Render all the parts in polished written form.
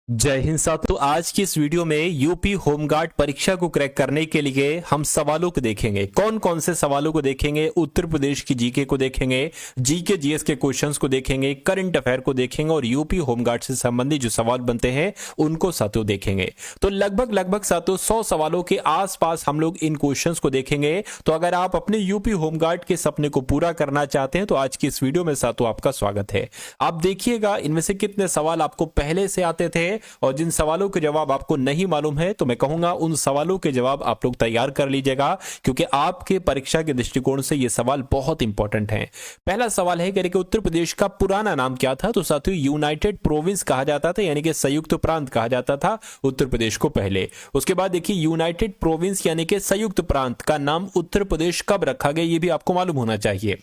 जय हिंद साथियों। आज की इस वीडियो में यूपी होमगार्ड परीक्षा को क्रैक करने के लिए हम सवालों को देखेंगे। कौन कौन से सवालों को देखेंगे? उत्तर प्रदेश की जीके को देखेंगे, जीके जीएस के क्वेश्चंस को देखेंगे, करंट अफेयर को देखेंगे और यूपी होमगार्ड से संबंधित जो सवाल बनते हैं उनको साथियों देखेंगे। तो लगभग साथियों 100 सवालों के आसपास हम लोग इन क्वेश्चंस को देखेंगे। तो अगर आप अपने यूपी होमगार्ड के सपने को पूरा करना चाहते हैं तो आज की इस वीडियो में साथियों आपका स्वागत है। आप देखिएगा इनमें से कितने सवाल आपको पहले से आते थे और जिन सवालों के जवाब आपको नहीं मालूम है तो मैं कहूंगा उन सवालों के जवाब आप लोग तैयार कर लीजिएगा, क्योंकि आपके परीक्षा के दृष्टिकोण से ये सवाल बहुत इंपॉर्टेंट हैं। पहला सवाल है कि उत्तर प्रदेश का पुराना नाम क्या था? तो साथियों यूनाइटेड प्रोविंस कहा जाता था, यानी कि संयुक्त प्रांत कहा जाता था उत्तर प्रदेश को पहले। उसके बाद देखिए यूनाइटेड प्रोविंस यानी कि संयुक्त प्रांत का नाम उत्तर प्रदेश कब रखा गया, ये भी आपको मालूम होना चाहिए।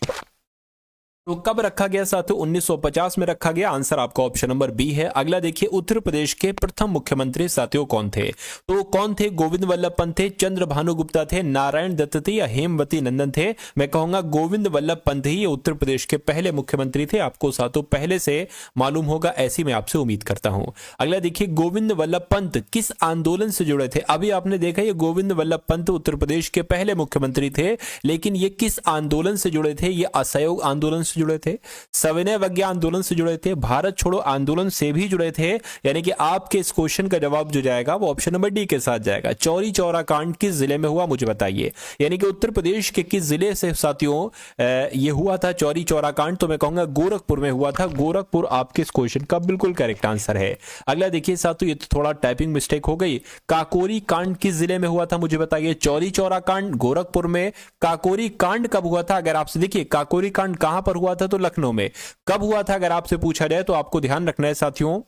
तो कब रखा गया साथियों? 1950 में रखा गया। आंसर आपका ऑप्शन नंबर बी है। अगला देखिए उत्तर प्रदेश के प्रथम मुख्यमंत्री साथियों कौन थे? तो कौन थे? गोविंद वल्लभ पंत थे, चंद्र भानु गुप्ता थे, नारायण दत्त थे या हेमवती नंदन थे? मैं कहूंगा गोविंद वल्लभ पंत ही उत्तर प्रदेश के पहले मुख्यमंत्री थे। आपको साथियों पहले से मालूम होगा, ऐसी मैं आपसे उम्मीद करता हूं। अगला देखिए गोविंद वल्लभ पंत किस आंदोलन से जुड़े थे? अभी आपने देखा ये गोविंद वल्लभ पंत उत्तर प्रदेश के पहले मुख्यमंत्री थे, लेकिन ये किस आंदोलन से जुड़े थे? ये असहयोग आंदोलन से जुड़े थे, सविनय अवज्ञा आंदोलन से जुड़े थे, भारत छोड़ो आंदोलन से भी जुड़े थे। यानी कि आपके इस क्वेश्चन का जवाब जो जाएगा वो ऑप्शन नंबर डी के साथ जाएगा। चौरी चौरा कांड किस जिले में हुआ, मुझे बताइए। यानी कि उत्तर प्रदेश के किस जिले से साथियों ये हुआ था चौरी चौरा कांड? तो मैं कहूंगा गोरखपुर में हुआ था। गोरखपुर आपके इस क्वेश्चन का बिल्कुल करेक्ट आंसर है। अगला देखिए साथियों, ये तो थोड़ा टाइपिंग मिस्टेक हो गई। काकोरी कांड किस जिले में हुआ था, मुझे बताइए। चौरी चौरा कांड गोरखपुर में, काकोरी कांड कब हुआ था? अगर आपसे देखिए काकोरी कांड कहां पर हुआ था, तो लखनऊ में। कब हुआ था अगर आपसे पूछा जाए तो आपको ध्यान रखना है साथियों,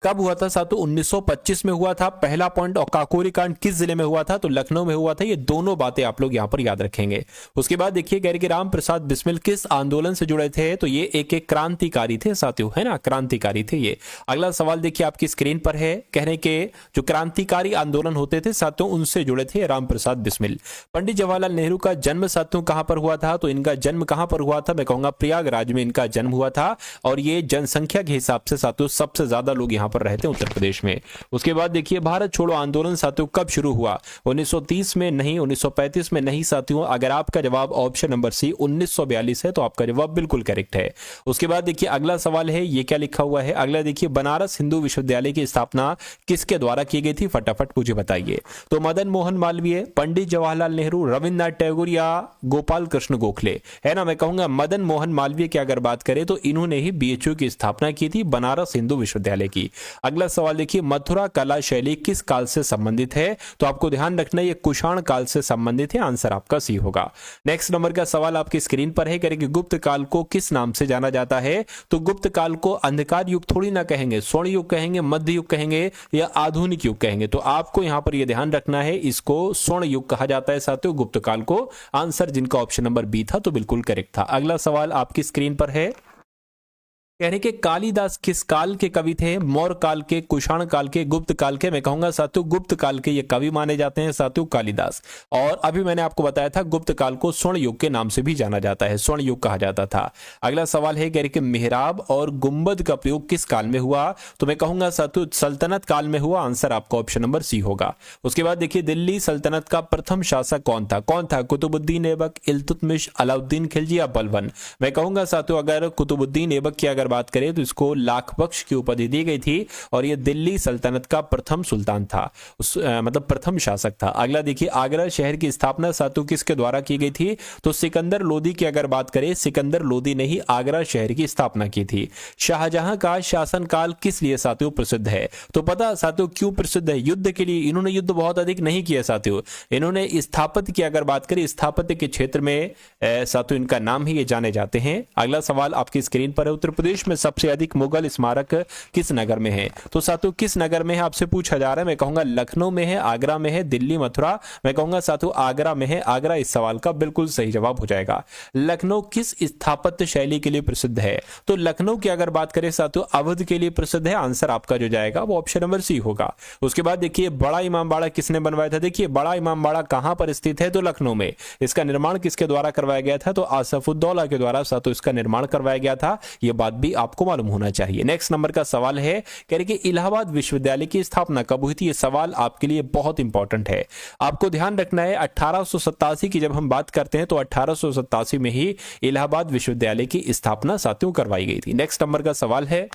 कब हुआ था साथियों? 1925 में हुआ था, पहला पॉइंट। और काकोरी कांड किस जिले में हुआ था? तो लखनऊ में हुआ था। ये दोनों बातें आप लोग यहां पर याद रखेंगे। उसके बाद देखिए कह रहे कि राम प्रसाद बिस्मिल किस आंदोलन से जुड़े थे? तो ये एक क्रांतिकारी थे साथियों, है ना, क्रांतिकारी थे ये। अगला सवाल देखिए आपकी स्क्रीन पर है, कह रहे कि जो क्रांतिकारी आंदोलन होते थे साथियों उनसे जुड़े थे राम प्रसाद बिस्मिल। पंडित जवाहरलाल नेहरू का जन्म साथियों कहां पर हुआ था? तो इनका जन्म कहां पर हुआ था? मैं कहूंगा प्रयागराज में इनका जन्म हुआ था। और ये जनसंख्या के हिसाब से साथियों सबसे ज्यादा लोग यहां पर रहते हैं उत्तर प्रदेश में। उसके बाद देखिए भारत छोड़ो आंदोलन साथियों कब शुरू हुआ? 1930 में नहीं, 1935 में नहीं साथियों। अगर आपका जवाब ऑप्शन नंबर सी 1942 है तो आपका जवाब बिल्कुल करेक्ट है। उसके बाद देखिए अगला सवाल है, ये क्या लिखा हुआ है? अगला देखिए बनारस हिंदू विश्वविद्यालय की स्थापना किसके द्वारा की गई थी? फटाफट मुझे बताइए। तो मदन मोहन मालवीय, पंडित जवाहरलाल नेहरू, रविन्द्रनाथ टैगोर या गोपाल कृष्ण गोखले, है ना। मैं कहूंगा मदन मोहन मालवीय की अगर बात करें तो इन्होंने ही बीएचयू की स्थापना की थी, बनारस हिंदू विश्वविद्यालय की। अगला सवाल देखिए मथुरा कला शैली किस काल से संबंधित है? तो आपको ध्यान रखना ये कुषाण काल से संबंधित है। आंसर आपका सी होगा। नेक्स्ट नंबर का सवाल आपकी स्क्रीन पर है, करेंगे गुप्त काल को किस नाम से जाना जाता है? तो गुप्त काल को अंधकार युग थोड़ी ना कहेंगे, स्वर्ण युग कहेंगे, मध्य युग कहेंगे या आधुनिक युग कहेंगे। तो आपको यहां पर यह ध्यान रखना है, इसको स्वर्ण युग कहा जाता है साथियों गुप्त काल को। आंसर जिनका ऑप्शन नंबर बी था तो बिल्कुल करेक्ट था। अगला सवाल आपकी स्क्रीन पर है, कह रहे कि कालिदास किस काल के कवि थे? मौर्य काल के, कुषाण काल के, गुप्त काल के? मैं कहूंगा साथियों गुप्त काल के ये कवि माने जाते हैं साथियों कालिदास। और अभी मैंने आपको बताया था गुप्त काल को स्वर्ण युग के नाम से भी जाना जाता है, स्वर्ण युग कहा जाता था। अगला सवाल है, कह रहे कि मेहराब और गुंबद का प्रयोग किस काल में हुआ? तो मैं कहूंगा साथियों सल्तनत काल में हुआ। आंसर आपका ऑप्शन नंबर सी होगा। उसके बाद देखिए दिल्ली सल्तनत का प्रथम शासक कौन था? कौन था? कुतुबुद्दीन ऐबक, इल्तुतमिश, अलाउद्दीन खिलजी या बलबन? मैं कहूंगा साथियों अगर कुतुबुद्दीन ऐबक की अगर बात करें तो इसको लाख बख्श की उपाधि दी गई थी और यह दिल्ली सल्तनत का प्रथम सुल्तान था, मतलब प्रथम शासक था। अगला देखिए आगरा शहर की स्थापना साथियों किसके द्वारा की गई थी? तो सिकंदर लोदी की अगर बात करें, सिकंदर लोदी ने ही आगरा शहर की स्थापना की थी। शाहजहां का शासनकाल किस लिए साथियों प्रसिद्ध है? तो पता साथियों क्यों प्रसिद्ध है? युद्ध के लिए। इन्होंने युद्ध बहुत अधिक नहीं किया साथियों, इन्होंने स्थापत्य की अगर बात करें, स्थापत्य के क्षेत्र में साथियों इनका नाम ही ये जाने जाते हैं। अगला सवाल आपकी स्क्रीन पर है, उत्तर प्रदेश में सबसे अधिक मुगल स्मारक किस नगर में है? तो साथियों किस नगर में है आपसे पूछा जा रहा है। मैं कहूंगा लखनऊ में है, आगरा में है, दिल्ली, मथुरा? मैं कहूंगा साथियों आगरा में है। आगरा इस सवाल का बिल्कुल सही जवाब हो जाएगा। लखनऊ किस स्थापत्य शैली के लिए प्रसिद्ध है? तो लखनऊ की अगर बात करें साथियों अवध के लिए प्रसिद्ध है। आंसर आपका जो जाएगा वो ऑप्शन नंबर सी होगा। उसके बाद देखिए बड़ा इमामबाड़ा किसने बनवाया था? देखिए बड़ा इमामबाड़ा कहां पर स्थित है? तो लखनऊ में। इसका निर्माण किसके द्वारा करवाया गया था? तो आसफुद्दौला के द्वारा साथियों इसका निर्माण करवाया गया था। यह बात भी भी आपको मालूम होना चाहिए। नेक्स्ट नंबर का सवाल है, कह रहे कि इलाहाबाद विश्वविद्यालय की स्थापना कब हुई थी। ये सवाल आपके लिए बहुत इंपॉर्टेंट है, आपको ध्यान रखना है। 1887 की जब हम बात करते हैं तो 1887 में ही इलाहाबाद विश्वविद्यालय की स्थापना साथियों करवाई गई थी। नेक्स्ट नंबर का सवाल है,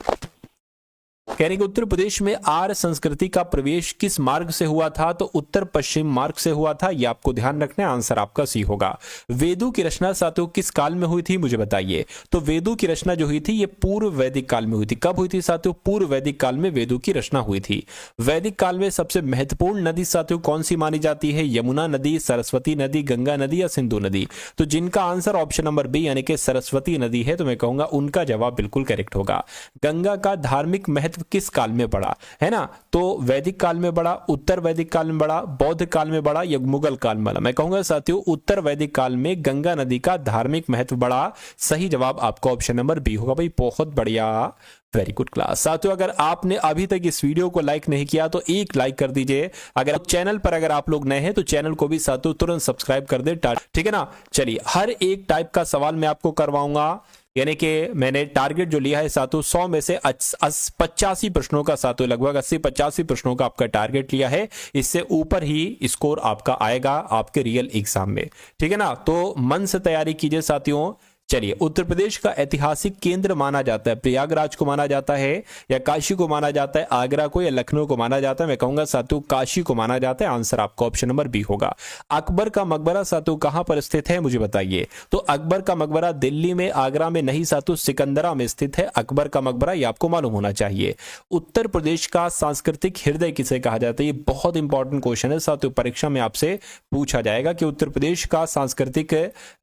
कह रहे कि उत्तर प्रदेश में आर्य संस्कृति का प्रवेश किस मार्ग से हुआ था। तो उत्तर पश्चिम मार्ग से हुआ था, यह आपको ध्यान रखना है। आंसर आपका सी होगा। वेदों की रचना साथियों किस काल में हुई थी, मुझे बताइए। तो वेदों की रचना जो हुई थी ये पूर्व वैदिक काल में हुई थी। कब हुई थी साथियों, पूर्व वैदिक काल में वेदों की रचना हुई थी। वैदिक काल में सबसे महत्वपूर्ण नदी साथियों कौन सी मानी जाती है, यमुना नदी, सरस्वती नदी, गंगा नदी या सिंधु नदी। तो जिनका आंसर ऑप्शन नंबर बी यानी कि सरस्वती नदी है, तो मैं कहूंगा उनका जवाब बिल्कुल करेक्ट होगा। गंगा का धार्मिक महत्व किस काल में बढ़ा, है ना। तो वैदिक काल में बढ़ा, उत्तर वैदिक काल में बढ़ा, बौद्ध काल में बढ़ा या मुगल काल में बढ़ा। मैं कहूंगा साथियों उत्तर वैदिक काल में गंगा नदी का धार्मिक महत्व बढ़ा। सही जवाब आपका ऑप्शन नंबर बी होगा। भाई बहुत बढ़िया, वेरी गुड क्लास। साथियों अगर आपने अभी तक इस वीडियो को लाइक नहीं किया तो एक लाइक कर दीजिए। अगर चैनल पर अगर आप लोग नए हैं तो चैनल को भी साथियों तुरंत सब्सक्राइब कर दे, ठीक है ना। चलिए हर एक टाइप का सवाल मैं आपको करवाऊंगा, यानी कि मैंने टारगेट जो लिया है साथियों 100 में से 85 प्रश्नों का साथियों लगभग 80-85 प्रश्नों का आपका टारगेट लिया है। इससे ऊपर ही स्कोर आपका आएगा आपके रियल एग्जाम में, ठीक है ना। तो मन से तैयारी कीजिए साथियों। चलिए उत्तर प्रदेश का ऐतिहासिक केंद्र माना जाता है, प्रयागराज को माना जाता है या काशी को माना जाता है, आगरा को या लखनऊ को माना जाता है। मैं कहूंगा साथियों काशी को माना जाता है। आंसर आपका ऑप्शन नंबर बी होगा। अकबर का मकबरा साथियों कहां पर स्थित है, मुझे बताइए। तो अकबर का मकबरा दिल्ली में, आगरा में नहीं साथियों सिकंदरा में स्थित है अकबर का मकबरा, यह आपको मालूम होना चाहिए। उत्तर प्रदेश का सांस्कृतिक हृदय किसे कहा जाता है, ये बहुत इंपॉर्टेंट क्वेश्चन है साथियों, परीक्षा में आपसे पूछा जाएगा कि उत्तर प्रदेश का सांस्कृतिक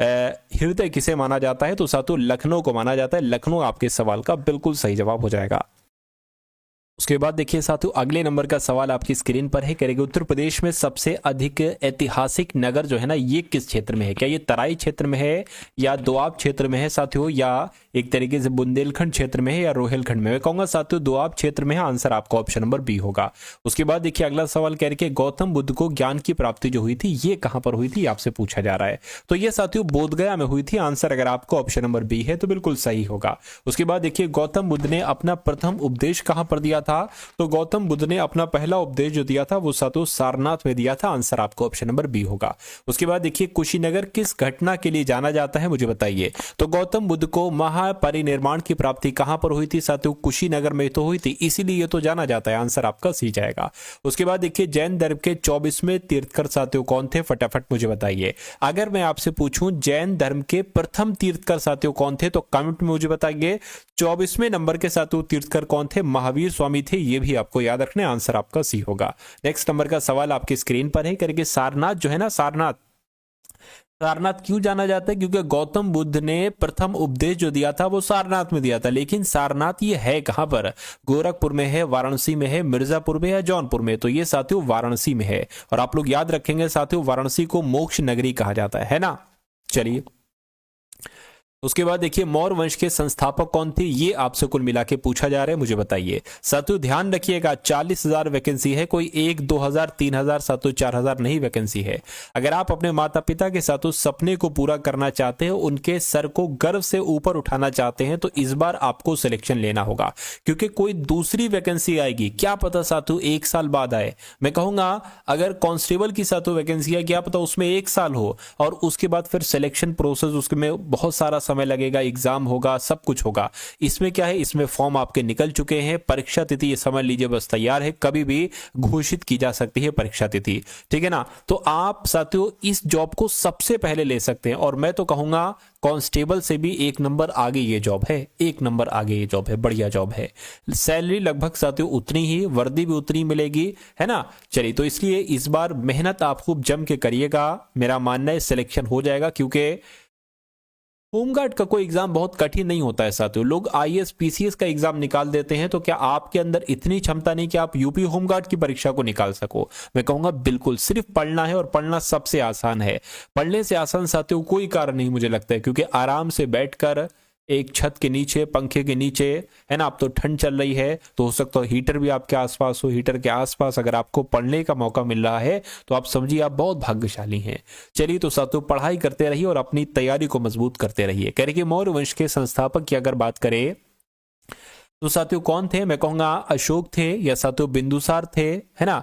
हृदय किसे माना जाता है। तो साथियों लखनऊ को माना जाता है। लखनऊ आपके सवाल का बिल्कुल सही जवाब हो जाएगा। उसके बाद देखिए साथियों अगले नंबर का सवाल आपकी स्क्रीन पर है, करेंगे उत्तर प्रदेश में सबसे अधिक ऐतिहासिक नगर जो है ना ये किस क्षेत्र में है। क्या ये तराई क्षेत्र में है या दोआब क्षेत्र में है साथियों, या एक तरीके से बुंदेलखंड क्षेत्र में है या रोहिलखंड में। मैं कहूंगा साथियों दोआब क्षेत्र में है। आंसर आपका ऑप्शन नंबर बी होगा। उसके बाद देखिए अगला सवाल कह रहे गौतम बुद्ध को ज्ञान की प्राप्ति जो हुई थी ये कहां पर हुई थी, आपसे पूछा जा रहा है। तो ये साथियों बोधगया में हुई थी। आंसर अगर आपको ऑप्शन नंबर बी है तो बिल्कुल सही होगा। उसके बाद देखिए गौतम बुद्ध ने अपना प्रथम उपदेश कहां पर दिया था। तो गौतम बुद्ध ने अपना पहला उपदेश जो दिया था वो साथियों सारनाथ में दिया था। आंसर आपको ऑप्शन नंबर बी होगा। उसके बाद देखिए कुशीनगर किस घटना के लिए जाना जाता है, मुझे बताइए। तो गौतम बुद्ध को महापरिनिर्वाण की प्राप्ति कहां पर हुई थी साथियों, कुशीनगर में तो हुई थी, इसीलिए ये तो जाना जाता है। आंसर आपका सी जाएगा। उसके बाद देखिए जैन धर्म के 24वें तीर्थकर साथियों कौन थे, फटाफट मुझे बताइए। अगर मैं आपसे पूछूं जैन धर्म के प्रथम तीर्थकर साथियों कौन थे तो कमेंट में मुझे बताइए। 24वें नंबर के साथियों तीर्थकर कौन थे, महावीर स्वामी थे। ये भी आपको याद रखना है। आंसर आपका सी होगा। नेक्स्ट नंबर का सवाल आपकी स्क्रीन पर है, करेंगे सारनाथ जो है ना, सारनाथ क्यों जाना जाता है, क्योंकि गौतम बुद्ध ने प्रथम उपदेश जो दिया था वो सारनाथ में दिया था। लेकिन सारनाथ ये है कहां पर, गोरखपुर में है, वाराणसी में है, मिर्जापुर में है, जौनपुर में। तो ये साथियों वाराणसी में है। और आप लोग याद रखेंगे साथियों वाराणसी को मोक्ष नगरी कहा जाता है ना। चलिए उसके बाद देखिए मौर्य वंश के संस्थापक कौन थे, ये आपसे कुल मिला के पूछा जा रहा है, मुझे बताइए। साथियों ध्यान रखिएगा 40,000 वैकेंसी है, कोई 1, 2,000, 3,000 साथियों 4,000 नहीं वैकेंसी है। अगर आप अपने माता पिता के साथ उस सपने को पूरा करना चाहते हैं, उनके सर को गर्व से ऊपर उठाना चाहते हैं, तो इस बार आपको सिलेक्शन लेना होगा। क्योंकि कोई दूसरी वैकेंसी आएगी, क्या पता साथियों 1 साल बाद आए। मैं कहूंगा अगर कांस्टेबल की साथियों वैकेंसी है, क्या पता उसमें 1 साल हो और उसके बाद फिर सिलेक्शन प्रोसेस, उसमें बहुत सारा समय लगेगा, एग्जाम होगा, सब कुछ होगा। इसमें क्या है, इसमें फॉर्म आपके निकल चुके हैं, परीक्षा तिथि ये समझ लीजिए बस तैयार है, कभी भी घोषित की जा सकती है परीक्षा तिथि, ठीक है ना। तो आप साथियों इस जॉब को सबसे पहले ले सकते हैं। और मैं तो कहूंगा कांस्टेबल से भी 1 नंबर आगे ये जॉब है, 1 नंबर आगे ये जॉब है, बढ़िया जॉब है। सैलरी लगभग साथियों उतनी ही, वर्दी भी उतनी मिलेगी, है ना। चलिए तो इसलिए इस बार मेहनत आप खूब जम के करिएगा, मेरा मानना है सिलेक्शन हो जाएगा। क्योंकि होमगार्ड का कोई एग्जाम बहुत कठिन नहीं होता है साथियों। लोग आईएएस पीसीएस का एग्जाम निकाल देते हैं, तो क्या आपके अंदर इतनी क्षमता नहीं कि आप यूपी होमगार्ड की परीक्षा को निकाल सको। मैं कहूंगा बिल्कुल सिर्फ पढ़ना है, और पढ़ना सबसे आसान है। पढ़ने से आसान साथियों कोई कारण नहीं मुझे लगता है, क्योंकि आराम से बैठकर एक छत के नीचे, पंखे के नीचे, है ना। अब तो ठंड चल रही है तो हो सकता है हीटर भी आपके आसपास हो, हीटर के आसपास अगर आपको पढ़ने का मौका मिल रहा है तो आप समझिए आप बहुत भाग्यशाली हैं। चलिए तो साथियों पढ़ाई करते रहिए और अपनी तैयारी को मजबूत करते रहिए। कह रहे कि मौर्य वंश के संस्थापक की अगर बात करें तो साथियों कौन थे? मैं कहूंगा अशोक थे या साथियों बिंदुसार थे, है ना।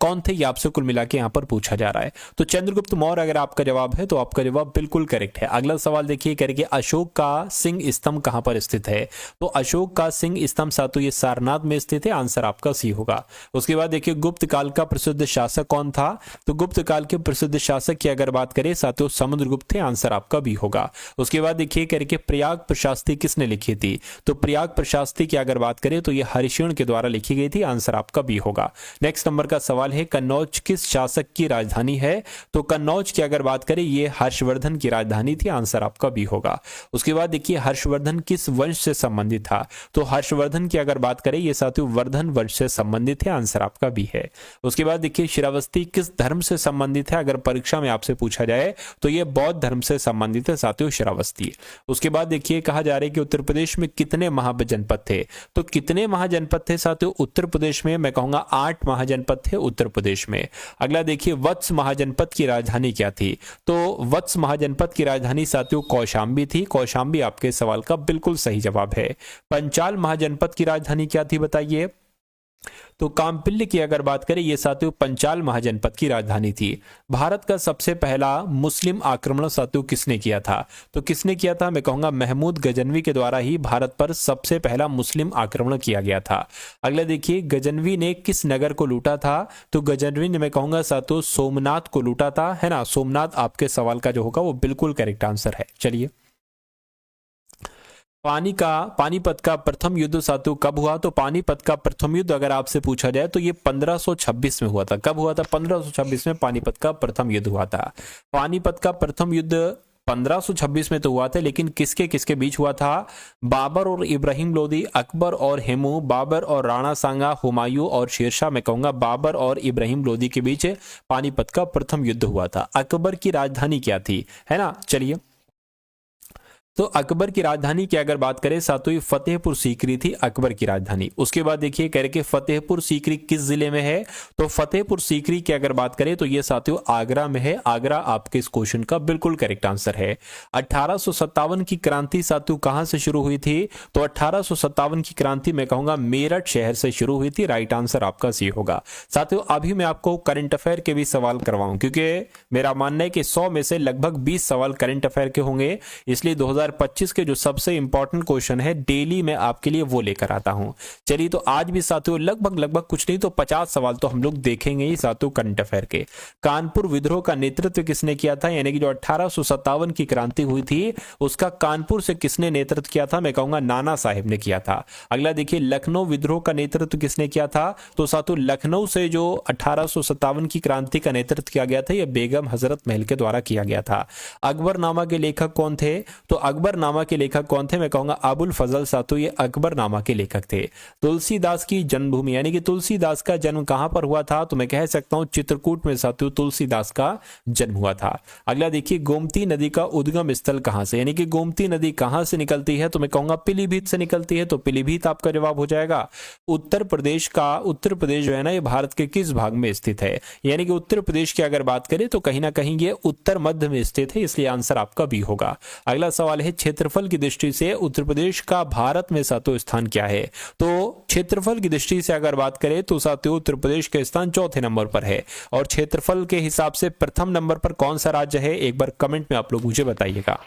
कौन थे ये आपसे कुल मिला के यहाँ पर पूछा जा रहा है। तो चंद्रगुप्त मौर्य अगर आपका जवाब है तो आपका जवाब बिल्कुल करेक्ट है। अगला सवाल देखिए, कह रहे कि अशोक का सिंह स्तंभ कहां पर स्थित है? तो अशोक का सिंह स्तंभ साथियों ये सारनाथ में स्थित है, आंसर आपका सी होगा। उसके बाद देखिए, गुप्त काल का प्रसिद्ध शासक कौन था? तो गुप्त काल के प्रसिद्ध शासक की अगर बात करें साथियों समुद्रगुप्त थे, आंसर आपका बी होगा। उसके बाद देखिए, कह रहे कि प्रयाग प्रशास्ति किसने लिखी थी? तो प्रयाग प्रशास्ति की अगर बात करें तो ये हरिशेन के द्वारा लिखी गई थी, आंसर आपका बी होगा। नेक्स्ट नंबर का सवाल है, कन्नौज किस शासक की राजधानी है? तो कन्नौज की अगर बात करें ये हर्षवर्धन की राजधानी थी, आंसर आपका बी होगा। उसके बाद देखिए, हर्षवर्धन किस वंश से संबंधित था? तो हर्षवर्धन की अगर बात करें ये साथियों वर्धन वंश से संबंधित है, आंसर आपका बी है। उसके बाद देखिए, श्रावस्ती किस धर्म से संबंधित है? अगर परीक्षा में आपसे पूछा जाए तो ये बौद्ध धर्म से संबंधित है साथियों श्रावस्ती। उसके बाद देखिए, कहा जा रहा है कि उत्तर प्रदेश में कितने महाजनपद थे? तो कितने महाजनपद थे साथियों उत्तर प्रदेश में? मैं कहूंगा 8 महाजनपद थे उत्तर प्रदेश में। अगला देखिए, वत्स महाजनपद की राजधानी क्या थी? तो वत्स महाजनपद की राजधानी साथियों कौशांबी थी। कौशांबी आपके सवाल का बिल्कुल सही जवाब है। पंचाल महाजनपद की राजधानी क्या थी बताइए? तो कामपिल्य की अगर बात करें ये साथियों पंचाल महाजनपद की राजधानी थी। भारत का सबसे पहला मुस्लिम आक्रमण साथियों किसने किया था? तो किसने किया था? मैं कहूंगा महमूद गजनवी के द्वारा ही भारत पर सबसे पहला मुस्लिम आक्रमण किया गया था। अगला देखिए, गजनवी ने किस नगर को लूटा था? तो गजनवी ने मैं कहूंगा साथियों सोमनाथ को लूटा था, है ना। सोमनाथ आपके सवाल का जो होगा वो बिल्कुल करेक्ट आंसर है। चलिए, पानीपत का प्रथम युद्ध साथियों कब हुआ? तो पानीपत का प्रथम युद्ध अगर आपसे पूछा जाए तो ये 1526 में हुआ था। कब हुआ था? 1526 में पानीपत का प्रथम युद्ध हुआ था। पानीपत का प्रथम युद्ध 1526 में तो हुआ था, लेकिन किसके किसके बीच हुआ था? बाबर और इब्राहिम लोदी, अकबर और हेमू, बाबर और राणा सांगा, हुमायूं और शेरशाह। मैं कहूंगा बाबर और इब्राहिम लोदी के बीच पानीपत का प्रथम युद्ध हुआ था। अकबर की राजधानी क्या थी, है ना। चलिए, तो अकबर की राजधानी की अगर बात करें साथियों फतेहपुर सीकरी थी अकबर की राजधानी। उसके बाद देखिए, कह रहे कि फतेहपुर सीकरी किस जिले में है? तो फतेहपुर सीकरी की अगर बात करें तो ये साथियों आगरा में है। आगरा आपके इस क्वेश्चन का बिल्कुल करेक्ट आंसर है। 1857 की क्रांति साथियों कहां से शुरू हुई थी? तो 1857 की क्रांति मैं कहूंगा मेरठ शहर से शुरू हुई थी। राइट आंसर आपका सी होगा। साथियों अभी मैं आपको करंट अफेयर के भी सवाल करवाऊं, क्योंकि मेरा मानना है कि 100 में से लगभग 20 सवाल करंट अफेयर के होंगे, इसलिए 2025 के जो सबसे इंपॉर्टेंट क्वेश्चन है डेली मैं आपके लिए वो लेकर आता हूं। चलिए, तो आज भी साथियों लगभग कुछ नहीं तो 50 सवाल तो हम लोग देखेंगे ही साथियों करंट अफेयर के। कानपुर विद्रोह का नेतृत्व किसने किया था? यानी कि जो 1857 की क्रांति हुई थी उसका कानपुर से किसने नेतृत्व किया था? मैं कहूंगा नाना साहिब ने किया था। अगला देखिए, लखनऊ विद्रोह का नेतृत्व किसने किया था? तो साथियों लखनऊ से जो 1857 की क्रांति का नेतृत्व किया गया था यह बेगम हजरत महल के द्वारा किया गया था। अकबरनामा के लेखक कौन थे? तो अकबरनामा के लेखक कौन थे? मैं कहूंगा अबुल फजल साथियों ये अकबरनामा के लेखक थे। तुलसीदास की जन्मभूमि यानी कि तुलसीदास का जन्म कहां पर हुआ था? तो मैं कह सकता हूं चित्रकूट में साथियों तुलसीदास का जन्म हुआ था। अगला देखिए, गोमती नदी का उद्गम स्थल कहां से, यानी कि गोमती नदी कहां से निकलती है? तो मैं कहूंगा पीलीभीत से निकलती है। तो पीलीभीत आपका जवाब हो जाएगा। उत्तर प्रदेश जो है ना ये भारत के किस भाग में स्थित है? यानी कि उत्तर प्रदेश की अगर बात करें तो कहीं ना कहीं ये उत्तर मध्य में स्थित है, इसलिए आंसर आपका बी होगा। अगला सवाल है, क्षेत्रफल की दृष्टि से उत्तर प्रदेश का भारत में सातों स्थान क्या है? तो क्षेत्रफल की दृष्टि से अगर बात करें तो साथियों उत्तर प्रदेश का स्थान चौथे नंबर पर है। और क्षेत्रफल के हिसाब से प्रथम नंबर पर कौन सा राज्य है? एक बार कमेंट में आप लोग मुझे बताइएगा।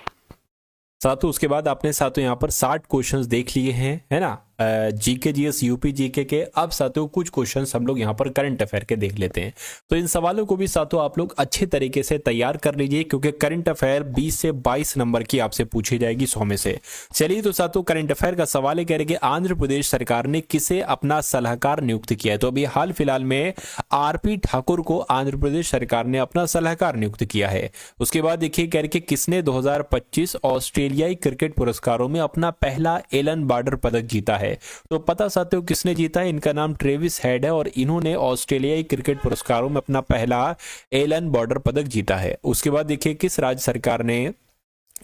साथियों उसके बाद आपने साथियों यहाँ पर 60 क्वेश्चंस देख लिए हैं, है ना, जीके जीएस यूपी जीके के। अब साथियों कुछ क्वेश्चंस हम लोग यहाँ पर करंट अफेयर के देख लेते हैं। तो इन सवालों को भी साथियों आप लोग अच्छे तरीके से तैयार कर लीजिए, क्योंकि करंट अफेयर 20 से 22 नंबर की आपसे पूछी जाएगी 100 में से। चलिए, तो साथियों करंट अफेयर का सवाल है, कह रहे कि आंध्र प्रदेश सरकार ने किसे अपना सलाहकार नियुक्त किया है? तो अभी हाल फिलहाल में आरपी ठाकुर को आंध्र प्रदेश सरकार ने अपना सलाहकार नियुक्त किया है। उसके बाद देखिए, कह रहे कि किसने 2025 ऑस्ट्रेलियाई क्रिकेट पुरस्कारों में अपना पहला एलन बॉर्डर पदक जीता है? तो पता साथियों किसने जीता है? इनका नाम ट्रेविस हेड है और इन्होंने ऑस्ट्रेलियाई क्रिकेट पुरस्कारों में अपना पहला एलन बॉर्डर पदक जीता है। उसके बाद देखिए, किस राज्य सरकार ने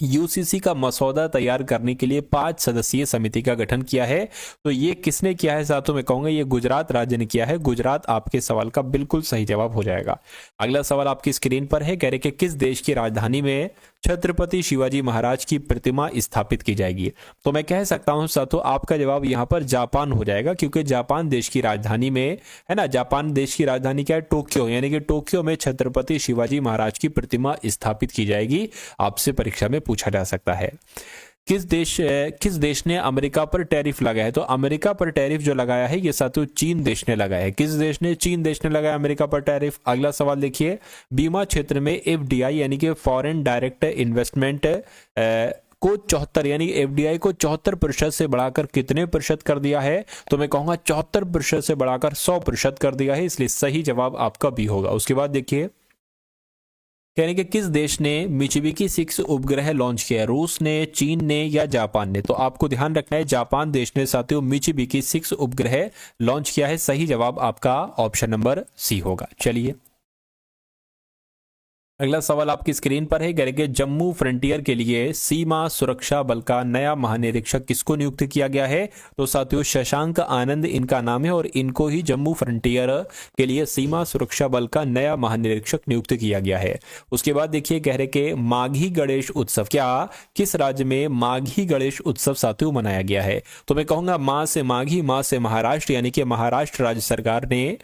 यूसीसी का मसौदा तैयार करने के लिए 5 सदस्यीय समिति का गठन किया है? तो ये किसने किया है साथियों? मैं कहूंगा ये गुजरात राज्य ने किया है। गुजरात आपके सवाल का बिल्कुल सही जवाब हो जाएगा। अगला सवाल आपकी स्क्रीन पर है, कह रहे कि किस देश की राजधानी में छत्रपति शिवाजी महाराज की प्रतिमा स्थापित की जाएगी? तो मैं कह सकता हूं साथियों आपका जवाब यहां पर जापान हो जाएगा, क्योंकि जापान देश की राजधानी में, है ना, जापान देश की राजधानी क्या है? टोक्यो, यानी कि टोक्यो में छत्रपति शिवाजी महाराज की प्रतिमा स्थापित की जाएगी। आपसे परीक्षा में पूछा जा सकता है। किस देश ने अमेरिका पर टैरिफ लगाया है? तो अमेरिका पर टैरिफ जो लगाया है ये साथियों चीन देश ने लगाया है। किस देश ने? चीन देश ने लगाया अमेरिका पर टैरिफ। अगला सवाल देखिए, बीमा क्षेत्र में एफडीआई यानी कि फॉरेन डायरेक्ट इन्वेस्टमेंट को 74 यानी एफडीआई को 74% से बढ़ाकर कितने प्रतिशत कर दिया है? तो मैं कहूंगा 74% से बढ़ाकर 100% कर दिया है, इसलिए सही जवाब आपका बी होगा। उसके बाद देखिए, यानी कि किस देश ने मित्सुबिशी 6 उपग्रह लॉन्च किया? रूस ने, चीन ने या जापान ने? तो आपको ध्यान रखना है जापान देश ने साथियों मित्सुबिशी 6 उपग्रह लॉन्च किया है। सही जवाब आपका ऑप्शन नंबर सी होगा। चलिए अगला सवाल आपकी स्क्रीन पर है, करेंगे जम्मू फ्रंटियर के लिए सीमा सुरक्षा बल का नया महानिरीक्षक किसको नियुक्त किया गया है? तो साथियों शशांक आनंद इनका नाम है और इनको ही जम्मू फ्रंटियर के लिए सीमा सुरक्षा बल का नया महानिरीक्षक नियुक्त किया गया है। उसके बाद देखिए कह रहे कि माघी गणेश उत्सव क्या किस राज्य में माघी गणेश उत्सव साथियों मनाया गया है? तो मैं कहूंगा मां से माघी, मां से महाराष्ट्र, यानी कि महाराष्ट्र राज्य सरकार ने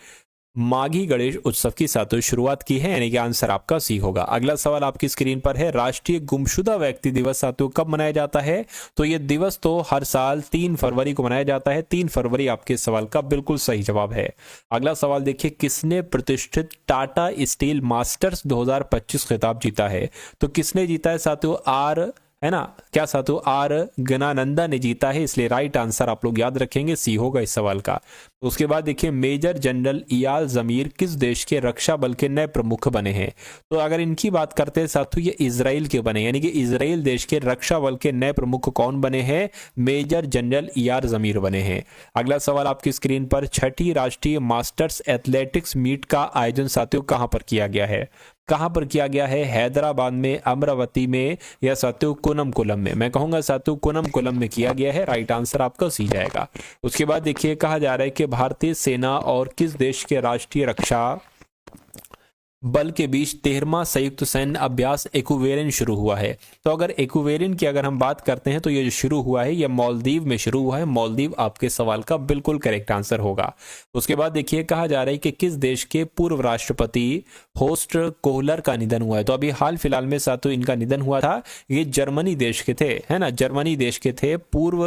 माघी गणेश उत्सव की साथियों शुरुआत की है, यानी कि आंसर आपका सी होगा। अगला सवाल आपकी स्क्रीन पर है, राष्ट्रीय गुमशुदा व्यक्ति दिवस साथियों कब मनाया जाता है? तो यह दिवस तो हर साल 3 फरवरी को मनाया जाता है। 3 फरवरी आपके सवाल का बिल्कुल सही जवाब है। अगला सवाल देखिए, किसने प्रतिष्ठित टाटा स्टील मास्टर्स 2025 खिताब जीता है? तो किसने जीता है साथियों? आर, है ना, क्या साथियों? आर गणानंदा ने जीता है, इसलिए राइट आंसर आप लोग याद रखेंगे सी होगा इस सवाल का। उसके बाद देखिए, मेजर जनरल इयाल जमीर किस देश के रक्षा बल के नए प्रमुख बने हैं? तो अगर इनकी बात करते हैं साथियों ये इजराइल के बने, यानी कि इजराइल देश के रक्षा बल के नए प्रमुख कौन बने हैं? मेजर जनरल इयाल जमीर बने हैं। अगला सवाल आपकी स्क्रीन पर, छठी राष्ट्रीय मास्टर्स एथलेटिक्स मीट का आयोजन साथियों कहां पर किया गया है? कहां पर किया गया है? हैदराबाद में, अमरावती में या साथियों कुनमकुलम में? मैं कहूंगा साथियों कुनमकुलम में किया गया है, राइट आंसर आपका सी जाएगा। उसके बाद देखिए कहा जा रहा है कि भारतीय सेना और किस देश के राष्ट्रीय रक्षा बल के बीच 13वां संयुक्त सैन्य अभ्यास एक्वेरियन शुरू हुआ है? तो अगर एक्वेरियन की अगर हम बात करते हैं तो ये जो शुरू हुआ है ये मालदीव में शुरू हुआ है। मालदीव आपके सवाल का बिल्कुल करेक्ट आंसर होगा। उसके बाद देखिए कहा जा रहा है कि किस देश के पूर्व राष्ट्रपति होस्ट कोहलर का निधन हुआ है? तो अभी हाल फिलहाल में साथियों इनका निधन हुआ था। ये जर्मनी देश के थे, है ना, जर्मनी देश के थे, पूर्व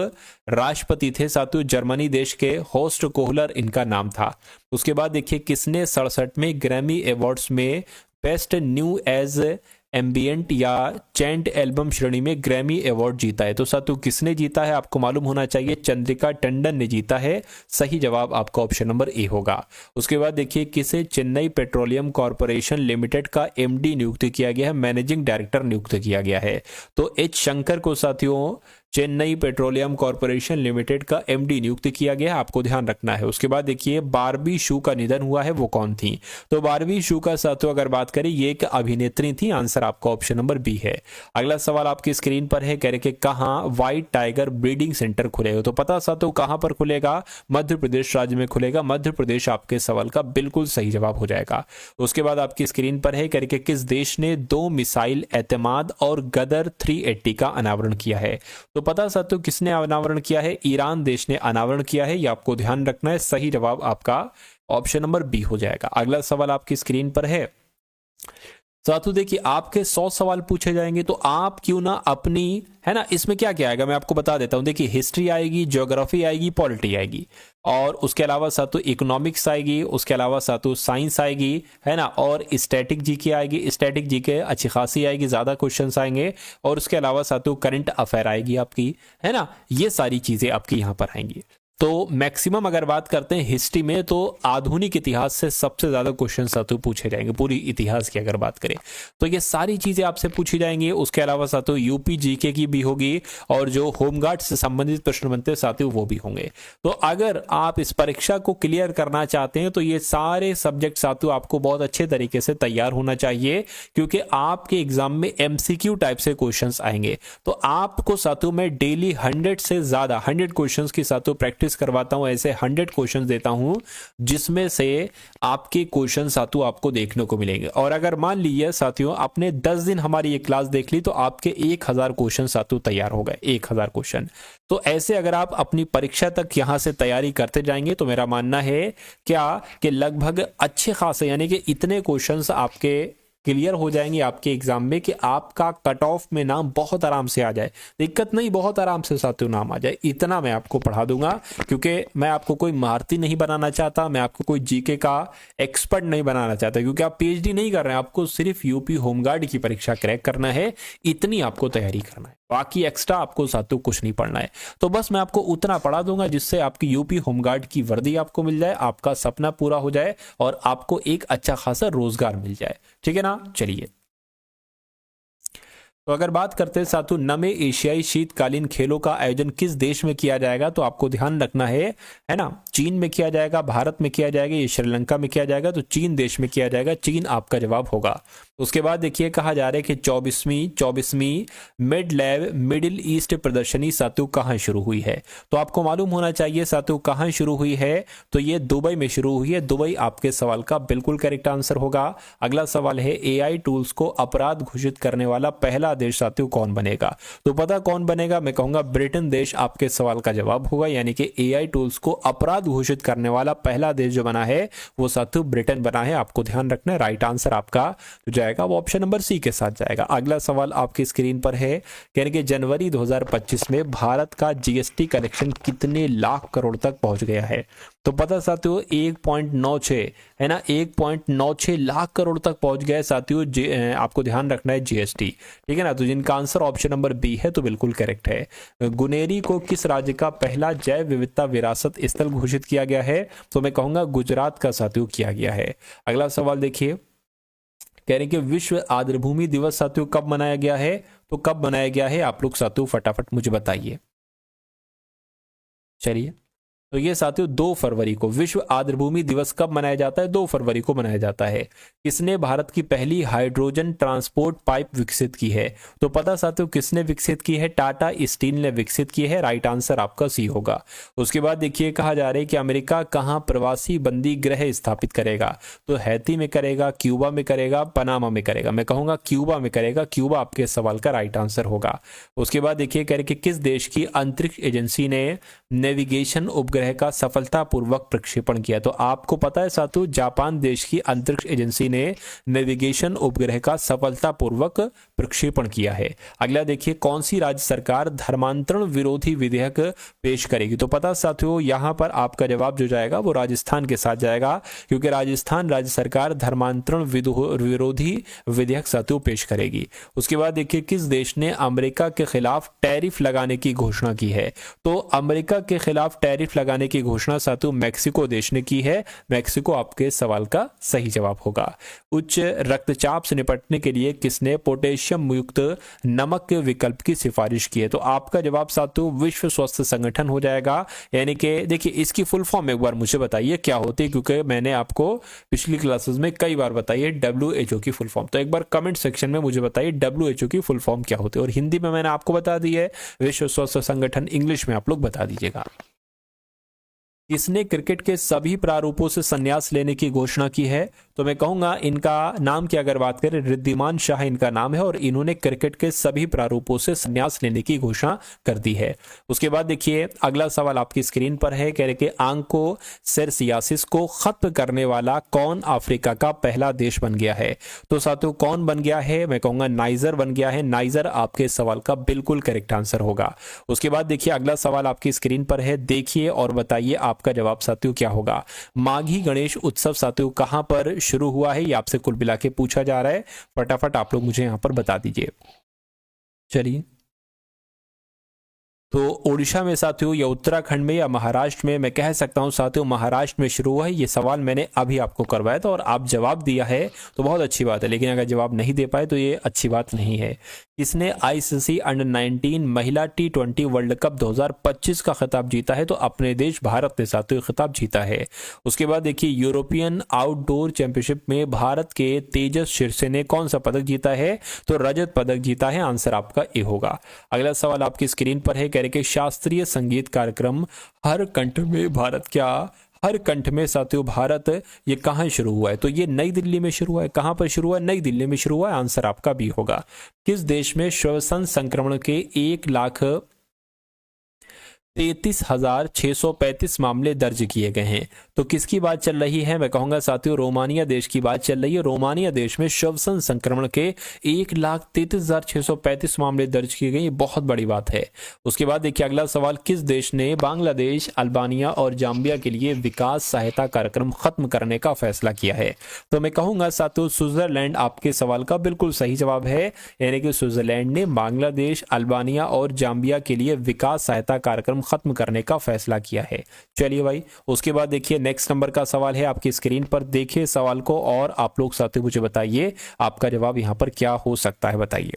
राष्ट्रपति थे साथियों जर्मनी देश के, होस्ट कोहलर इनका नाम था। उसके बाद देखिए किसने 67वें ग्रैमी अवार्ड्स में बेस्ट न्यू एज एम्बियंट या चैंट एल्बम श्रेणी में ग्रैमी अवार्ड जीता है? तो साथियों किसने जीता है आपको मालूम होना चाहिए, चंद्रिका टंडन ने जीता है। सही जवाब आपका ऑप्शन नंबर ए होगा। उसके बाद देखिए किसे चेन्नई पेट्रोलियम कॉर्पोरेशन लिमिटेड का एमडी नियुक्त किया गया है, मैनेजिंग डायरेक्टर नियुक्त किया गया है? तो एच शंकर को साथियों चेन्नई पेट्रोलियम कॉर्पोरेशन लिमिटेड का एमडी नियुक्त किया गया, आपको ध्यान रखना है। उसके बाद देखिए बारबी शू का निधन हुआ है, वो कौन थी? तो बारबी शू का साथियों अगर बात करें ये एक अभिनेत्री थी, आंसर आपका ऑप्शन नंबर बी है। अगला सवाल आपकी स्क्रीन पर है, कह रहे कि कहां व्हाइट टाइगर ब्रीडिंग सेंटर खुलेगा? तो पता साथियों कहां पर खुलेगा? मध्य प्रदेश राज्य में खुलेगा। मध्य प्रदेश आपके सवाल का बिल्कुल सही जवाब हो जाएगा। उसके बाद आपकी स्क्रीन पर है, कह रहे कि किस देश ने 2 मिसाइल एतमाद और गदर 380 का अनावरण किया है? तो पता साथियों किसने अनावरण किया है? ईरान देश ने अनावरण किया है, ये आपको ध्यान रखना है। सही जवाब आपका ऑप्शन नंबर बी हो जाएगा। अगला सवाल आपकी स्क्रीन पर है साथियों, देखिए आपके 100 सवाल पूछे जाएंगे तो आप क्यों ना अपनी, है ना, इसमें क्या क्या आएगा मैं आपको बता देता हूं। देखिए हिस्ट्री आएगी, ज्योग्राफी आएगी, पॉलिटी आएगी, और उसके अलावा साथियों इकोनॉमिक्स आएगी, उसके अलावा साथियों साइंस आएगी, है ना, और स्टैटिक जीके आएगी। स्टैटिक जीके अच्छी खासी आएगी, ज्यादा क्वेश्चंस आएंगे, और उसके अलावा साथियों करंट अफेयर आएगी आपकी, है ना, ये सारी चीजें आपकी यहां पर आएंगी। तो मैक्सिमम अगर बात करते हैं हिस्ट्री में तो आधुनिक इतिहास से सबसे ज्यादा क्वेश्चन साथियों पूछे जाएंगे। पूरी इतिहास की अगर बात करें तो ये सारी चीजें आपसे पूछी जाएंगी। उसके अलावा साथियों यूपी जीके की भी होगी, और जो होमगार्ड से संबंधित प्रश्न बनते हैं साथियों वो भी होंगे। तो अगर आप इस परीक्षा को क्लियर करना चाहते हैं तो ये सारे सब्जेक्ट साथियों आपको बहुत अच्छे तरीके से तैयार होना चाहिए, क्योंकि आपके एग्जाम में एमसीक्यू टाइप से क्वेश्चन आएंगे। तो आपको साथियों में डेली 100 से ज्यादा 100 क्वेश्चन की साथियों प्रैक्टिस प्रैक्टिस करवाता हूं, ऐसे 100 क्वेश्चन देता हूं जिसमें से आपके क्वेश्चन साथियों आपको देखने को मिलेंगे। और अगर मान लीजिए साथियों आपने 10 दिन हमारी ये क्लास देख ली तो आपके 1000 क्वेश्चन साथियों तैयार हो गए, 1000 क्वेश्चन। तो ऐसे अगर आप अपनी परीक्षा तक यहां से तैयारी करते जाएंगे तो मेरा मानना है क्या कि लगभग अच्छे खासे यानी कि इतने क्वेश्चंस आपके क्लियर हो जाएंगे आपके एग्जाम में कि आपका कट ऑफ में नाम बहुत आराम से आ जाए। दिक्कत नहीं, बहुत आराम से साथियों नाम आ जाए, इतना मैं आपको पढ़ा दूंगा। क्योंकि मैं आपको कोई महारती नहीं बनाना चाहता, मैं आपको कोई जीके का एक्सपर्ट नहीं बनाना चाहता, क्योंकि आप पीएचडी नहीं कर रहे हैं, आपको सिर्फ यूपी होमगार्ड की परीक्षा क्रैक करना है, इतनी आपको तैयारी करना है, बाकी एक्स्ट्रा आपको साथियों कुछ नहीं पढ़ना है। तो बस मैं आपको उतना पढ़ा दूंगा जिससे आपकी यूपी होमगार्ड की वर्दी आपको मिल जाए, आपका सपना पूरा हो जाए और आपको एक अच्छा खासा रोजगार मिल जाए। ठीक है ना, चलिए। तो अगर बात करते हैं साथियों नवे एशियाई शीतकालीन खेलों का आयोजन किस देश में किया जाएगा, तो आपको ध्यान रखना है ना, चीन में किया जाएगा, भारत में किया जाएगा, ये श्रीलंका में किया जाएगा, तो चीन देश में किया जाएगा, चीन आपका जवाब होगा। उसके बाद देखिए कहा जा रहा है कि 24वीं मिड लैब मिडिल ईस्ट प्रदर्शनी साथियों कहाँ शुरू हुई है, तो आपको मालूम होना चाहिए साथियों कहाँ शुरू हुई है, तो ये दुबई में शुरू हुई है। दुबई आपके सवाल का बिल्कुल करेक्ट आंसर होगा। अगला सवाल है एआई टूल्स को अपराध घोषित करने वाला पहला देश साथियों कौन बनेगा, तो पता कौन बनेगा, मैं कहूंगा ब्रिटेन देश आपके सवाल का जवाब होगा। यानी कि एआई टूल्स को अपराध घोषित करने वाला पहला देश जो बना है वो साथियों ब्रिटेन बना है, आपको ध्यान रखना है। राइट आंसर आपका जो जाएगा वो ऑप्शन नंबर सी के साथ जाएगा। अगला सवाल आपकी स्क्रीन पर है, कह रहे कि जनवरी 2025 में भारत का जीएसटी कलेक्शन कितने लाख करोड़ तक पहुंच गया है, तो पता साथियों 1.96 है ना, 1.96 लाख करोड़ तक पहुंच गया साथियों। आपको ध्यान रखना है जीएसटी, ठीक है ना। तो जिनका आंसर ऑप्शन नंबर बी है तो बिल्कुल करेक्ट है। गुनेरी को किस राज्य का पहला जैव विविधता विरासत स्थल घोषित किया गया है, तो मैं कहूंगा गुजरात का साथियों किया गया है। अगला सवाल देखिए, कह रहे हैं कि विश्व आर्द्रभूमि दिवस साथियों कब मनाया गया है, तो कब मनाया गया है आप लोग साथियों फटाफट मुझे बताइए। चलिए, तो ये साथियों 2 फरवरी को विश्व आर्द्रभूमि दिवस कब मनाया जाता है, 2 फरवरी को मनाया जाता है। किसने भारत की पहली हाइड्रोजन ट्रांसपोर्ट पाइप विकसित की है, तो पता साथियों किसने विकसित की है, टाटा स्टील ने विकसित की है। राइट आंसर आपका सी होगा। उसके बाद देखिए कहा जा रहा है कि अमेरिका कहां प्रवासी बंदी गृह स्थापित करेगा, तो हैती में करेगा, क्यूबा में करेगा, पनामा में करेगा, मैं कहूंगा क्यूबा में करेगा, क्यूबा आपके सवाल का राइट आंसर होगा। उसके बाद देखिए कह रहे कि किस देश की अंतरिक्ष एजेंसी ने नेविगेशन उपग्रह का सफलतापूर्वक प्रक्षेपण किया, तो आपको पता है साथियों जापान देश की अंतरिक्ष एजेंसी ने नेविगेशन उपग्रह का सफलतापूर्वक प्रक्षेपण किया है। अगला देखिए कौन सी राज्य सरकार धर्मांतरण विरोधी विधेयक पेश करेगी, तो पता साथियों यहां पर आपका जवाब जो जाएगा वो राजस्थान के साथ जाएगा, क्योंकि राजस्थान राज्य सरकार धर्मांतरण विरोधी विधेयक साथियों पेश करेगी। उसके बाद देखिए किस देश ने अमेरिका के खिलाफ टैरिफ लगाने की घोषणा की है, तो अमेरिका के खिलाफ टैरिफ लगाने की घोषणा साथियों मैक्सिको देश ने की है। मैक्सिको आपके सवाल का सही जवाब होगा। उच्च रक्तचाप से निपटने के लिए किसने पोटेशियम युक्त नमक के विकल्प की सिफारिश की है, तो आपका जवाब साथियों विश्व स्वास्थ्य संगठन हो जाएगा। यानी कि देखिए इसकी फुल फॉर्म एक बार मुझे बताइए क्या होती है, क्योंकि मैंने आपको पिछली क्लासेस में कई बार बताई है WHO की फुल फॉर्म, तो एक बार कमेंट सेक्शन में मुझे बताइए WHO की फुल फॉर्म क्या होती है। और हिंदी में मैंने आपको बता दी है, विश्व स्वास्थ्य संगठन, इंग्लिश में आप लोग बता दीजिएगा। किसने क्रिकेट के सभी प्रारूपों से संन्यास लेने की घोषणा की है, तो मैं कहूंगा इनका नाम की अगर बात करें रिद्धिमान शाह इनका नाम है, और इन्होंने क्रिकेट के सभी प्रारूपों से संन्यास लेने की घोषणा कर दी है। उसके बाद देखिए अगला सवाल आपकी स्क्रीन पर है, कह रहे कि आंकोसेरसियासिस को खत्म करने वाला कौन अफ्रीका का पहला देश बन गया है, तो साथियों कौन बन गया है, मैं कहूंगा नाइजर बन गया है। नाइजर आपके सवाल का बिल्कुल करेक्ट आंसर होगा। उसके बाद देखिए अगला सवाल आपकी स्क्रीन पर है, देखिए और बताइए आपका जवाब साथियों क्या होगा। माघी गणेश उत्सव साथियों कहां पर शुरू हुआ है, ये आपसे कुल मिला के पूछा जा रहा है, फटाफट आप लोग मुझे यहां पर बता दीजिए। चलिए, तो ओडिशा में साथियों या उत्तराखंड में या महाराष्ट्र में, मैं कह सकता हूं साथियों महाराष्ट्र में शुरू हुआ है। ये सवाल मैंने अभी आपको करवाया था और आप जवाब दिया है तो बहुत अच्छी बात है, लेकिन अगर जवाब नहीं दे पाए तो ये अच्छी बात नहीं है। किसने आईसीसी अंडर 19 महिला T20 वर्ल्ड कप 2025 का खिताब जीता है? तो अपने देश भारत ने साथियों खिताब जीता है। उसके बाद देखिए यूरोपियन आउटडोर चैंपियनशिप में भारत के तेजस शिरसे ने कौन सा पदक जीता है? तो रजत पदक जीता है। आंसर आपका ए होगा। अगला सवाल आपकी स्क्रीन पर है, कह रहे कि शास्त्रीय संगीत कार्यक्रम हर कंठ में भारत, क्या हर कंठ में साथियों भारत ये कहाँ शुरू हुआ है? तो ये नई दिल्ली में शुरू हुआ है। कहां पर शुरू हुआ है? नई दिल्ली में शुरू हुआ है। आंसर आपका बी होगा। किस देश में श्वसन संक्रमण के 1,33,635 मामले दर्ज किए गए हैं? तो किसकी बात चल रही है? मैं कहूंगा साथियों रोमानिया देश की बात चल रही है। रोमानिया देश में श्वसन संक्रमण के 1,33,635 मामले दर्ज किए गए। ये बहुत बड़ी बात है। उसके बाद देखिए अगला सवाल, किस देश ने बांग्लादेश, अल्बानिया और जाम्बिया के लिए विकास सहायता कार्यक्रम खत्म करने का फैसला किया है? तो मैं कहूंगा साथियों स्विट्जरलैंड आपके सवाल का बिल्कुल सही जवाब है। यानी कि स्विट्जरलैंड ने बांग्लादेश, अल्बानिया और जाम्बिया के लिए विकास सहायता कार्यक्रम खत्म करने का फैसला किया है। चलिए भाई, उसके बाद देखिए नेक्स्ट नंबर का सवाल है आपकी स्क्रीन पर। देखिए सवाल को और आप लोग साथियों मुझे बताइए आपका जवाब यहां पर क्या हो सकता है, बताइए।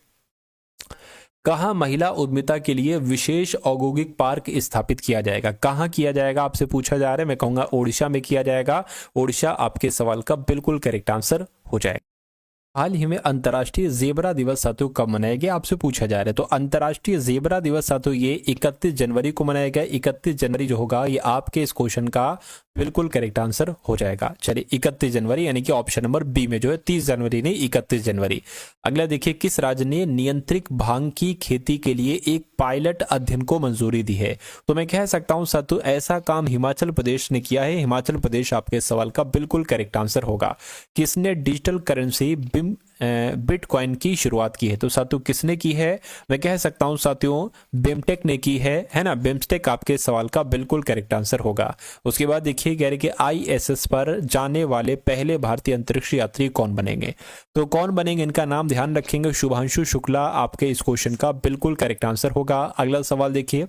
कहां महिला उद्यमिता के लिए विशेष औद्योगिक पार्क स्थापित किया जाएगा? कहां किया जाएगा आपसे पूछा जा रहा है। मैं कहूंगा ओडिशा में किया जाएगा। ओडिशा आपके सवाल का बिल्कुल करेक्ट आंसर हो जाएगा। हाल ही में अंतर्राष्ट्रीय जेबरा दिवस साथियों कब मनाया गया आपसे पूछा जा रहा है। तो अंतर्राष्ट्रीय जेबरा दिवस साथियों ये 31 जनवरी को मनाया गया। 31 जनवरी जो होगा ये आपके इस क्वेश्चन का बिल्कुल करेक्ट आंसर हो जाएगा। चलिए 31 जनवरी यानी कि ऑप्शन नंबर बी में जो है 30 जनवरी नहीं 31 जनवरी। अगला देखिए, किस राज्य ने नियंत्रित भांग की खेती के लिए एक पायलट अध्ययन को मंजूरी दी है? तो मैं कह सकता हूं साथियों ऐसा काम हिमाचल प्रदेश ने किया है। हिमाचल प्रदेश आपके सवाल का बिल्कुल करेक्ट आंसर होगा। किसने डिजिटल करेंसी बिटकॉइन की शुरुआत की है? तो साथियों किसने की है? मैं कह सकता हूं साथियों बिमटेक ने की है ना। बिमस्टेक आपके सवाल का बिल्कुल करेक्ट आंसर होगा। उसके बाद देखिए कह रहे कि आईएसएस पर जाने वाले पहले भारतीय अंतरिक्ष यात्री कौन बनेंगे? तो कौन बनेंगे इनका नाम ध्यान रखेंगे। शुभांशु शुक्ला आपके इस क्वेश्चन का बिल्कुल करेक्ट आंसर होगा। अगला सवाल देखिए,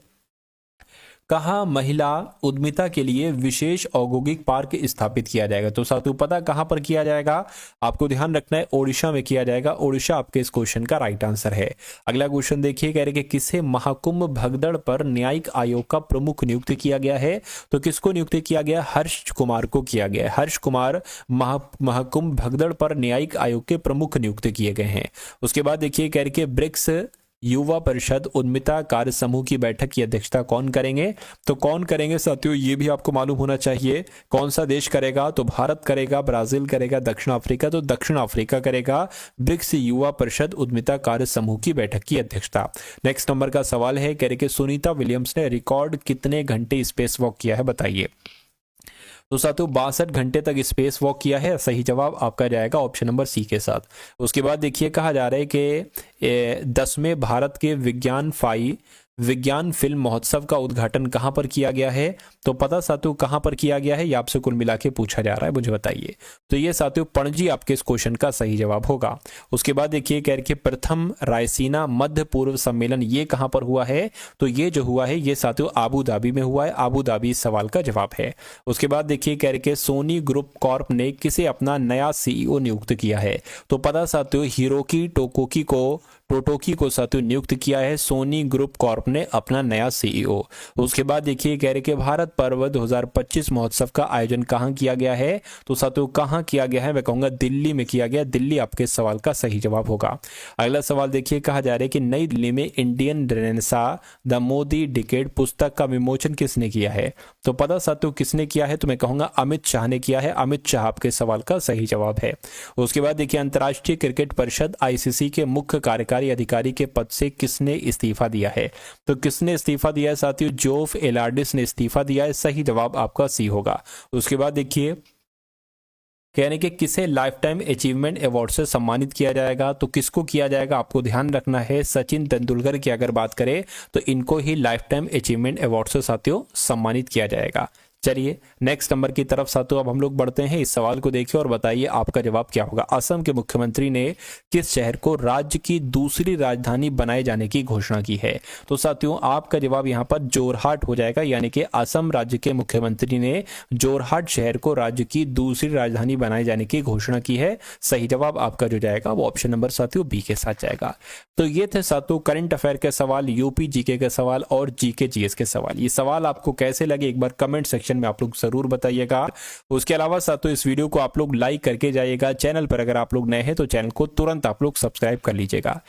कहां महिला उद्यमिता के लिए विशेष औद्योगिक पार्क स्थापित किया जाएगा? तो साथियों पता कहां पर किया जाएगा? आपको ध्यान रखना है ओडिशा में किया जाएगा। ओडिशा आपके इस क्वेश्चन का राइट आंसर है। अगला क्वेश्चन देखिए, कह रहे कि किसे महाकुंभ भगदड़ पर न्यायिक आयोग का प्रमुख नियुक्त किया गया है? तो किसको नियुक्त किया गया? हर्ष कुमार को किया गया है। हर्ष कुमार महाकुंभ भगदड़ पर न्यायिक आयोग के प्रमुख नियुक्त किए गए हैं। उसके बाद देखिए कह रहे कि ब्रिक्स युवा परिषद उद्यमिता कार्य समूह की बैठक की अध्यक्षता कौन करेंगे? तो कौन करेंगे साथियों ये भी आपको मालूम होना चाहिए। कौन सा देश करेगा? तो भारत करेगा, ब्राजील करेगा, दक्षिण अफ्रीका? तो दक्षिण अफ्रीका करेगा ब्रिक्स युवा परिषद उद्यमिता कार्य समूह की बैठक की अध्यक्षता। नेक्स्ट नंबर का सवाल है, कह रहे कि सुनीता विलियम्स ने रिकॉर्ड कितने घंटे स्पेस वॉक किया है, बताइए। तो साथियों 62 घंटे तक स्पेस वॉक किया है। सही जवाब आपका जाएगा ऑप्शन नंबर सी के साथ। उसके बाद देखिए कहा जा रहा है कि 10वें भारत के विज्ञान फिल्म महोत्सव का उद्घाटन कहां पर किया गया है? तो पता साथियों कहां पर किया गया है ये आपसे कुल मिला के पूछा जा रहा है, मुझे बताइए। तो ये साथियों पणजी आपके इस क्वेश्चन का सही जवाब होगा। उसके बाद देखिए कह रहे प्रथम रायसीना मध्य पूर्व सम्मेलन ये कहां पर हुआ है? तो ये जो हुआ है ये साथियों आबू धाबी में हुआ है। आबू धाबी इस सवाल का जवाब है। उसके बाद देखिए कह रहे सोनी ग्रुप कॉर्प ने किसे अपना नया सीईओ नियुक्त किया है? तो पता साथियों हिरोकी टोटोकी को साथियों नियुक्त किया है सोनी ग्रुप कॉर्प ने अपना नया सीईओ। उसके बाद देखिए कह रहे कि भारत पर्व 2025 महोत्सव का आयोजन कहां किया गया है? तो साथियों कहां किया गया है? मैं कहूंगा दिल्ली में किया गया। दिल्ली आपके सवाल का सही जवाब होगा। अगला सवाल देखिए कहा जा रहा है कि नई दिल्ली में Indian Renaissance the Modi decade पुस्तक का विमोचन किसने किया है? तो पता साथियों किसने किया है? तो मैं कहूंगा अमित शाह ने किया है। अमित शाह आपके सवाल का सही जवाब है। उसके बाद देखिए अंतर्राष्ट्रीय क्रिकेट परिषद आईसीसी के मुख्य कार्यकारी अधिकारी के पद से किसने इस्तीफा दिया है? तो किसने इस्तीफा दिया है साथियों? जोफ एलार्डिस ने इस्तीफा दिया है। सही जवाब आपका सी होगा। उसके बाद देखिए कहने के किसे लाइफ टाइम अचीवमेंट अवार्ड से सम्मानित किया जाएगा? तो किसको किया जाएगा आपको ध्यान रखना है। सचिन तेंदुलकर की अगर बात करें तो इनको ही लाइफ टाइम अचीवमेंट अवार्ड से साथियों सम्मानित किया जाएगा। चलिए नेक्स्ट नंबर की तरफ साथियों अब हम लोग बढ़ते हैं। इस सवाल को देखिए और बताइए आपका जवाब क्या होगा। असम के मुख्यमंत्री ने किस शहर को राज्य की दूसरी राजधानी बनाए जाने की घोषणा की है? तो साथियों आपका जवाब यहाँ पर जोरहाट हो जाएगा, यानी कि असम राज्य के मुख्यमंत्री ने जोरहाट शहर को राज्य की दूसरी राजधानी बनाए जाने की घोषणा की है। सही जवाब आपका जो जाएगा वो ऑप्शन नंबर साथियों बी के साथ जाएगा। तो ये थे साथियों करंट अफेयर के सवाल, यूपी जीके के सवाल और जीके जीएस के सवाल। ये सवाल आपको कैसे लगे एक बार कमेंट सेक्शन में आप लोग जरूर बताइएगा। उसके अलावा साथियों इस वीडियो को आप लोग लाइक करके जाइएगा। चैनल पर अगर आप लोग नए हैं तो चैनल को तुरंत आप लोग सब्सक्राइब कर लीजिएगा।